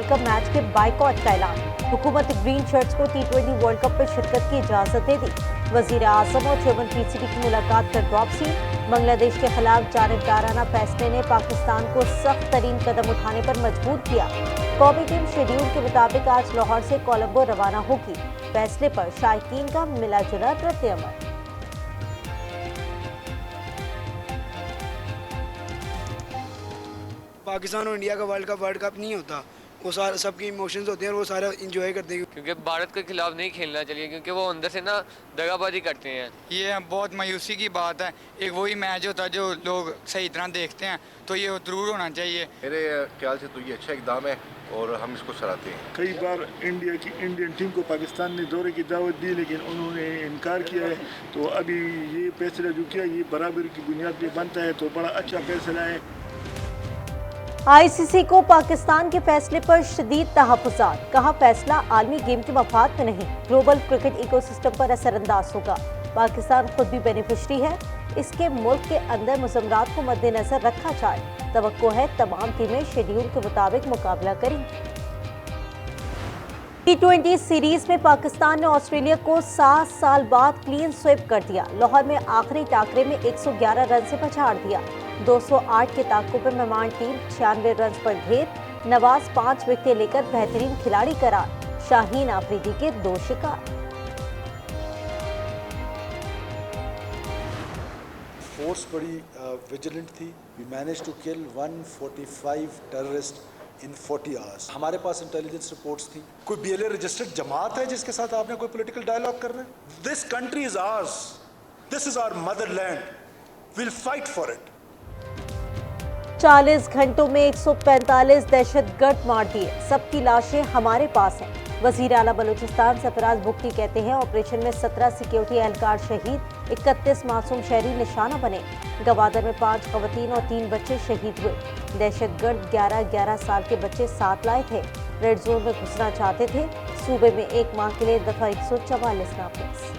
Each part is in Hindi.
वर्ल्ड कप मैच के बाइकॉट का ऐलान। हुकूमत ग्रीन शर्ट्स को T20 वर्ल्ड कप में शिरकत की इजाजत दे दी। वजीर आजम और चेयरमैन PCB की मुलाकात कर ड्रॉप सी। बांग्लादेश के खिलाफ जानिबदाराना फैसले ने पाकिस्तान को सख्त तरीन कदम उठाने पर मजबूर किया। कौमी टीम शेड्यूल के मुताबिक आज लाहौर से कोलंबो रवाना होगी। फैसले पर शायकीन का मिला जुला रद्द-ए-अमल। पाकिस्तान और इंडिया का वर्ल्ड कप नहीं होता, वो सारे सबके इमोशंस होते हैं और वो सारा इंजॉय करते हैं। क्योंकि भारत के खिलाफ नहीं खेलना चाहिए, क्योंकि वो अंदर से ना दगाबाजी करते हैं। ये बहुत मायूसी की बात है। एक वही मैच होता है जो लोग सही तरह देखते हैं, तो ये जरूर होना चाहिए। मेरे ख्याल से तो ये अच्छा इकदाम है और हम इसको सराहते हैं। कई बार इंडियन टीम को पाकिस्तान ने दौरे की दावत दी, लेकिन उन्होंने इनकार किया है। तो अभी ये फैसला जो किया ये बराबरी की बुनियाद पे बनता है, तो बड़ा अच्छा फैसला है। ICC को पाकिस्तान के फैसले पर शदीद तहफ़्फ़ुज़ात। कहा फैसला आलमी गेम के मफाद में नहीं, ग्लोबल क्रिकेट इकोसिस्टम पर असरअंदाज होगा। पाकिस्तान खुद भी बेनिफिशरी है, इसके मुल्क के अंदर मुज़म्मरात को मद्देनजर रखा जाए। तवक्को है तमाम टीमें शेड्यूल के मुताबिक मुकाबला करेंगी। T20 सीरीज में पाकिस्तान ने ऑस्ट्रेलिया को 7 साल बाद क्लीन स्वीप कर दिया। लाहौर में आखिरी टाकरे में 111 रन से पछाड़ दिया। 208 के ताक़ुब पे मेहमान टीम 96 रन पर ढेर। नवाज 5 विकेटें लेकर बेहतरीन खिलाड़ी करार। शाहीन आफरीदी के 2 शिकार। फोर्स बड़ी विजिलेंट थी। We manage to kill 145 terrorist in 40 hours. हमारे पास इंटेलिजेंस रिपोर्ट्स थी। कोई BLA रजिस्टर्ड जमात है जिसके साथ आपने कोई पॉलिटिकल डायलॉग कर रहे हैं? This country is ours, this is our motherland, will fight for it. 40 घंटों में 145 दहशतगर्द मार दिए, सबकी लाशें हमारे पास हैं। वजीर आला बलूचिस्तान सरफराज भुट्टी कहते हैं ऑपरेशन में 17 सिक्योरिटी एहलकार शहीद, 31 मासूम शहरी निशाना बने। गवादर में 5 खवातीन और 3 बच्चे शहीद हुए। दहशतगर्द 11-11 साल के बच्चे साथ लाए थे। रेड जोन में घुसना चाहते थे। सूबे में एक माह के लिए दफा 144 नाफिज।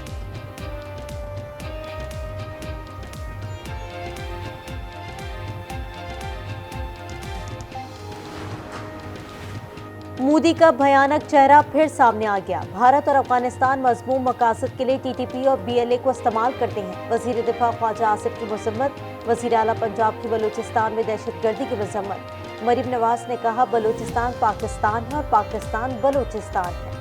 मोदी का भयानक चेहरा फिर सामने आ गया। भारत और अफगानिस्तान मजमूम मकासद के लिए TTP और BLA को इस्तेमाल करते हैं। वजीर दिफा ख्वाजा आसिफ की मजम्मत। वजीर आला पंजाब की बलूचिस्तान में दहशतगर्दी की मजम्मत। मरीम नवाज ने कहा बलूचिस्तान पाकिस्तान है और पाकिस्तान बलूचिस्तान है।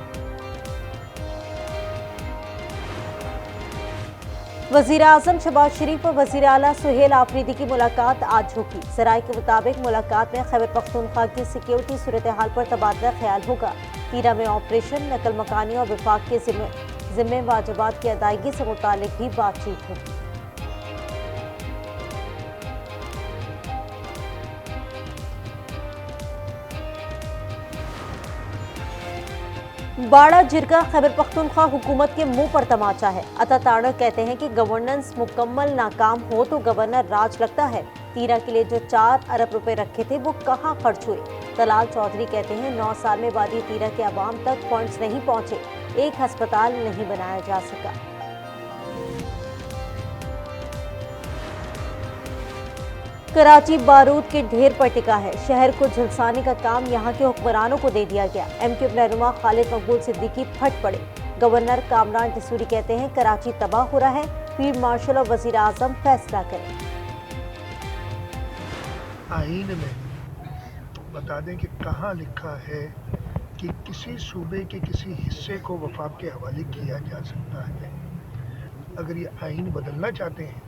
वजीर आजम शहबाज शरीफ और वजीर आला सुहेल आफरीदी की मुलाकात आज होगी। जराये के मुताबिक मुलाकात में खैबर पख्तूनख्वा की सिक्योरिटी सूरत हाल पर तबादला ख्याल होगा। तीरा में ऑपरेशन, नकल मकानी और विफाक के जिम्मे वाजिबात की अदायगी से मुतालिक भी बातचीत होगी। बाड़ा जिरगा खैबर पख्तूनख्वा हुकूमत के मुंह पर तमाचा है। अता ताड़क कहते हैं कि गवर्नेंस मुकम्मल नाकाम हो तो गवर्नर राज लगता है। तीरा के लिए जो 4 अरब रुपए रखे थे वो कहां खर्च हुए? तलाल चौधरी कहते हैं 9 साल में वादी तीरा के अवाम तक फंड्स नहीं पहुंचे, एक अस्पताल नहीं बनाया जा सका। कराची बारूद के ढेर पर टिका है। शहर को झुलसाने का काम यहाँ के हुक्मरानों को दे दिया गया। MQ रहनुमा खालिद मकबूल सिद्दीकी फट पड़े। गवर्नर कामरान टिसूरी कहते हैं कराची तबाह हो रहा है, फील्ड मार्शल और वजीर आजम फैसला करें। आईन में बता दें कि कहाँ लिखा है कि किसी सूबे के किसी हिस्से को वफाक के हवाले किया जा सकता है। अगर ये आईन बदलना चाहते हैं,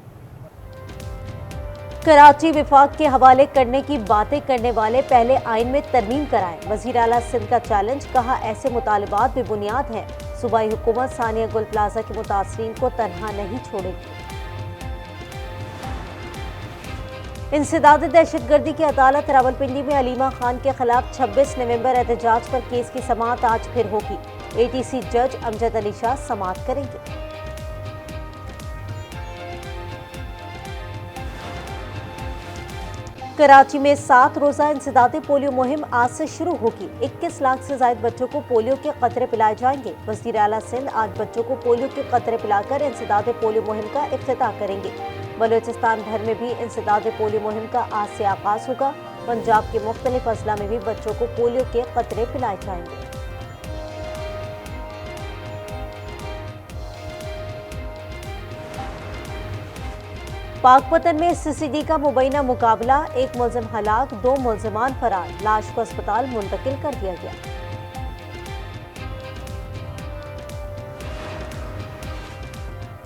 कराची विफाक के हवाले करने की बातें करने वाले पहले आइन में तरमीम कराएं। वजीर आला सिंध का चैलेंज, कहा ऐसे मुतालिबात बेबुनियाद हैं। सूबाई हुकूमत सानिया गुल प्लाजा के मुतासरीन को तनहा नहीं छोड़ेगी। इंसदाद दहशतगर्दी की अदालत रावलपिंडी में अलीमा खान के खिलाफ 26 नवंबर एहतजाज पर केस की समाअत आज फिर होगी। ATC जज अमजद अली शाह समाअत करेंगे। कराची में 7 रोजा इंसदादी पोलियो मुहिम आज से शुरू होगी। 21 लाख से ज्यादा बच्चों को पोलियो के कतरे पिलाए जाएंगे। वज़ीर आला सिंध आज बच्चों को पोलियो के कतरे पिलाकर इंसदादी पोलियो मुहिम का इफ्तिताह करेंगे। बलूचिस्तान भर में भी इंसदादी पोलियो मुहिम का आज से आगाज होगा। पंजाब के मुख्तलिफ अजला में भी बच्चों को पोलियो के कतरे पिलाए जाएंगे। पाकपतन में सीसीडी का मुबैना मुकाबला, एक मुलजिम हलाक, 2 मुलजिमान फरार, लाश को अस्पताल मुंतकिल कर दिया गया।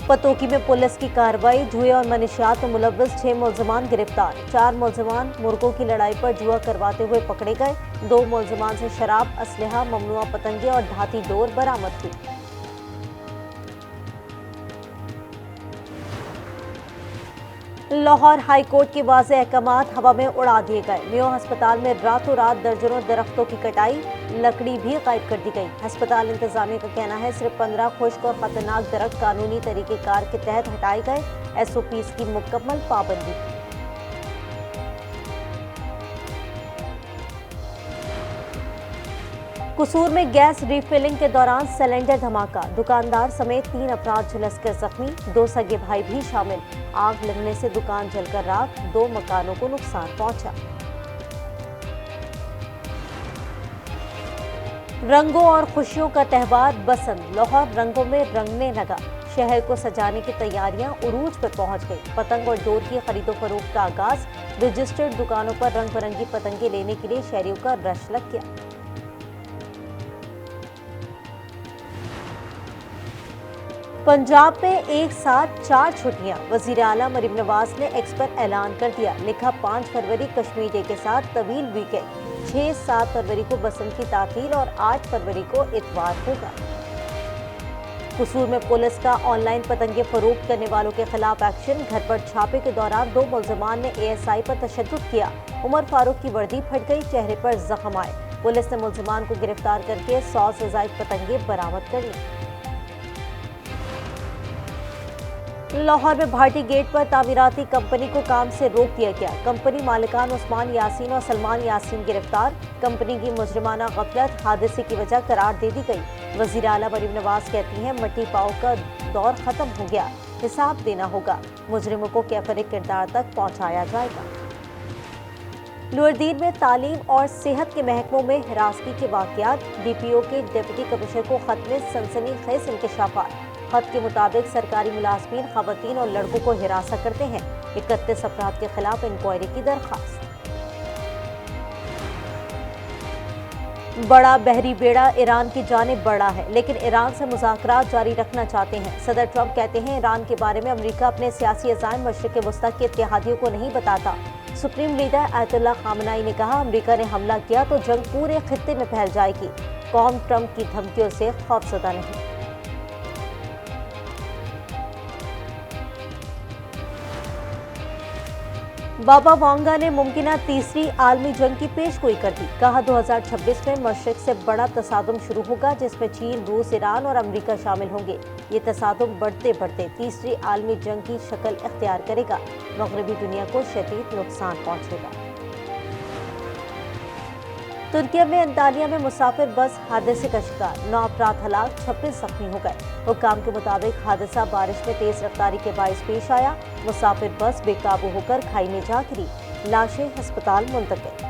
पतोकी में पुलिस की कार्रवाई, जुए और मनशियात में मुलव्वस 6 मुलजिमान गिरफ्तार, 4 मुलजिमान मुर्गों की लड़ाई पर जुआ करवाते हुए पकड़े गए, 2 मुलजिमान से शराब, असलहा, ममनुआ पतंगे और धाती डोर बरामद हुई। लाहौर हाई कोर्ट के वाज़े अहकामात हवा में उड़ा दिए गए। मेयो अस्पताल में रातों रात दर्जनों दरख्तों की कटाई, लकड़ी भी गायब कर दी गई। अस्पताल इंतजामिया का कहना है सिर्फ 15 खुश्क और खतरनाक दरख्त कानूनी तरीक़ेकार के तहत हटाए गए। SOPs की मुकम्मल पाबंदी थी। कसूर में गैस रिफिलिंग के दौरान सिलेंडर धमाका, दुकानदार समेत 3 अफराद झुलसकर जख्मी, 2 सगे भाई भी शामिल। आग लगने से दुकान जलकर राख, 2 मकानों को नुकसान पहुंचा। रंगों और खुशियों का त्यौहार बसंत, लाहौर रंगों में रंगने लगा। शहर को सजाने की तैयारियां उरूज पर पहुंच गई। पतंग और डोर की खरीदो फरोख्त का आगाज, रजिस्टर्ड दुकानों पर रंग बिरंगी पतंगे लेने के लिए शहरियों का रश लग गया। पंजाब में एक साथ 4 छुट्टियां, वजीर आला मरीम नवाज ने एक्स पर ऐलान कर दिया। लिखा 5 फरवरी कश्मीर डे के साथ तवील वीकेंड, 6-7 फरवरी को बसंत की तातील और 8 फरवरी को इतवार होगा। कसूर में पुलिस का ऑनलाइन पतंगे फरोख्त करने वालों के खिलाफ एक्शन, घर पर छापे के दौरान 2 मुलजमान ने ASI पर तशद्दुद किया। उमर फारूक की वर्दी फट गई, चेहरे पर जख्म आए। पुलिस ने मुलजमान को गिरफ्तार करके 100 से ज्यादा पतंगे बरामद कर ली। लाहौर में भाटी गेट पर तामीराती कंपनी को काम से रोक दिया गया। कंपनी मालिकान उस्मान यासीन और सलमान यासीन गिरफ्तार। कंपनी की मुजरिमाना गफलत हादसे की वजह करार दे दी गई। वजीर आला मरीम नवाज कहती हैं मट्टी पाव का दौर खत्म हो गया, हिसाब देना होगा, मुजरिमों को कैफरे किरदार तक पहुंचाया जाएगा। लुअरदीन में तालीम और सेहत के महकमों में हिरासती के वाकयात, DPO के डिप्टी कमिश्नर को खत में सनसनीखेज इंकशाफात। खत के मुताबिक सरकारी मुलाजमीन, खवातीन और लड़कों को हिरासत करते हैं। 31 अफराद के खिलाफ इंक्वायरी की दरख्वास्त। बड़ा बहरी बेड़ा ईरान की जानिब बढ़ा है, लेकिन ईरान से मुज़ाकरात जारी रखना चाहते हैं। सदर ट्रंप कहते हैं ईरान के बारे में अमेरिका अपने सियासी अज़ाइम मशरिक़ वस्ता के इत्तेहादियों को नहीं बताता। सुप्रीम लीडर आयतुल्लाह खामनाई ने कहा अमेरिका ने हमला किया तो जंग पूरे खित्ते में फैल जाएगी। कौम ट्रंप की धमकियों से खौफज़दा नहीं। बाबा वांगा ने मुमकिना तीसरी आलमी जंग की पेशगोई कर दी। कहा 2026 में मशरिक से बड़ा तसादुम शुरू होगा जिसमें चीन, रूस, ईरान और अमेरिका शामिल होंगे। ये तसादुम बढ़ते बढ़ते तीसरी आलमी जंग की शक्ल इख्तियार करेगा। मगरबी दुनिया को शदीद नुकसान पहुंचेगा। तुर्की में अंतालिया में मुसाफिर बस हादसे का शिकार, 9 अफराद हलाक, 26 जख्मी हो गए। हुक्काम के मुताबिक हादसा बारिश में तेज रफ्तारी के बायस पेश आया। मुसाफिर बस बेकाबू होकर खाई में जा गिरी, लाशें अस्पताल मुंतकिल।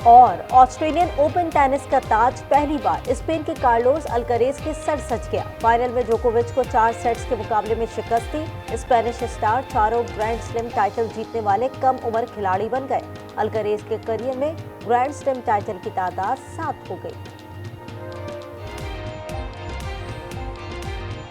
और ऑस्ट्रेलियन ओपन टेनिस का ताज पहली बार स्पेन के कार्लोस अल्करेज के सर सज गया। फाइनल में जोकोविच को 4 सेट्स के मुकाबले में शिकस्त दी। स्पेनिश स्टार चारों ग्रैंड स्लैम टाइटल जीतने वाले कम उम्र खिलाड़ी बन गए। अल्करेज के करियर में ग्रैंड स्लैम टाइटल की तादाद 7 हो गई।